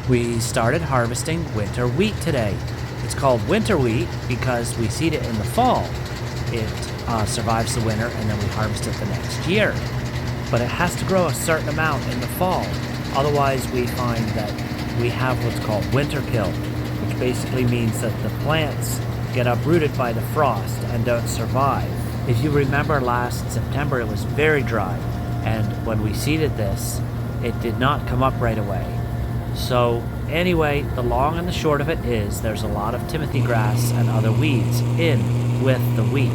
We started harvesting winter wheat today. It's called winter wheat because we seed it in the fall. It survives the winter and then we harvest it the next year. But it has to grow a certain amount in the fall. Otherwise, we find that we have what's called winter kill, which basically means that the plants get uprooted by the frost and don't survive. If you remember last September, it was very dry, and when we seeded this, it did not come up right away. So anyway, the long and the short of it is there's a lot of timothy grass and other weeds in with the wheat.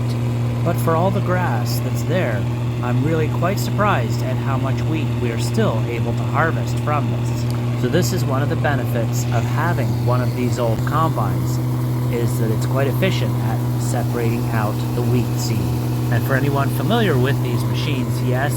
But for all the grass that's there, I'm really quite surprised at how much wheat we are still able to harvest from this. So this is one of the benefits of having one of these old combines, is that it's quite efficient at separating out the wheat seed. And for anyone familiar with these machines, yes,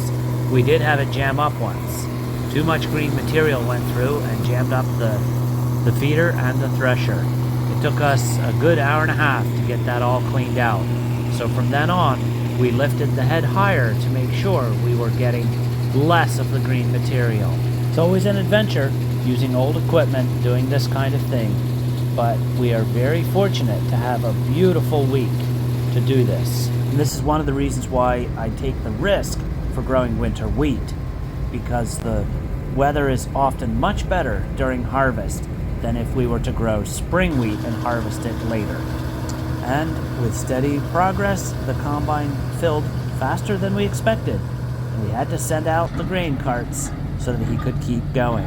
we did have it jam up once. Too much green material went through and jammed up the feeder and the thresher. It took us a good hour and a half to get that all cleaned out. So from then on, we lifted the head higher to make sure we were getting less of the green material. It's always an adventure using old equipment doing this kind of thing, but we are very fortunate to have a beautiful week to do this. And this is one of the reasons why I take the risk for growing winter wheat, because the weather is often much better during harvest than if we were to grow spring wheat and harvest it later. And with steady progress, the combine filled faster than we expected, and we had to send out the grain carts so that he could keep going.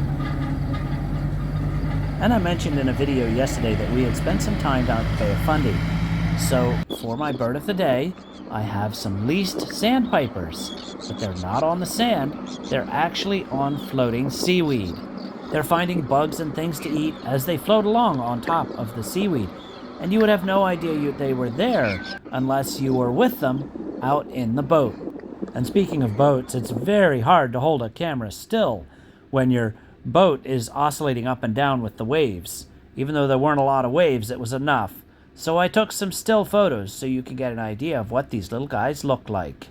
And I mentioned in a video yesterday that we had spent some time down at the Bay of Fundy. So for my bird of the day, I have some least sandpipers, but they're not on the sand, they're actually on floating seaweed. They're finding bugs and things to eat as they float along on top of the seaweed, and you would have no idea they were there unless you were with them out in the boat. And speaking of boats, it's very hard to hold a camera still when your boat is oscillating up and down with the waves. Even though there weren't a lot of waves, it was enough. So I took some still photos so you can get an idea of what these little guys look like.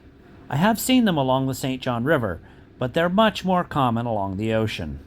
I have seen them along the St. John River, but they're much more common along the ocean.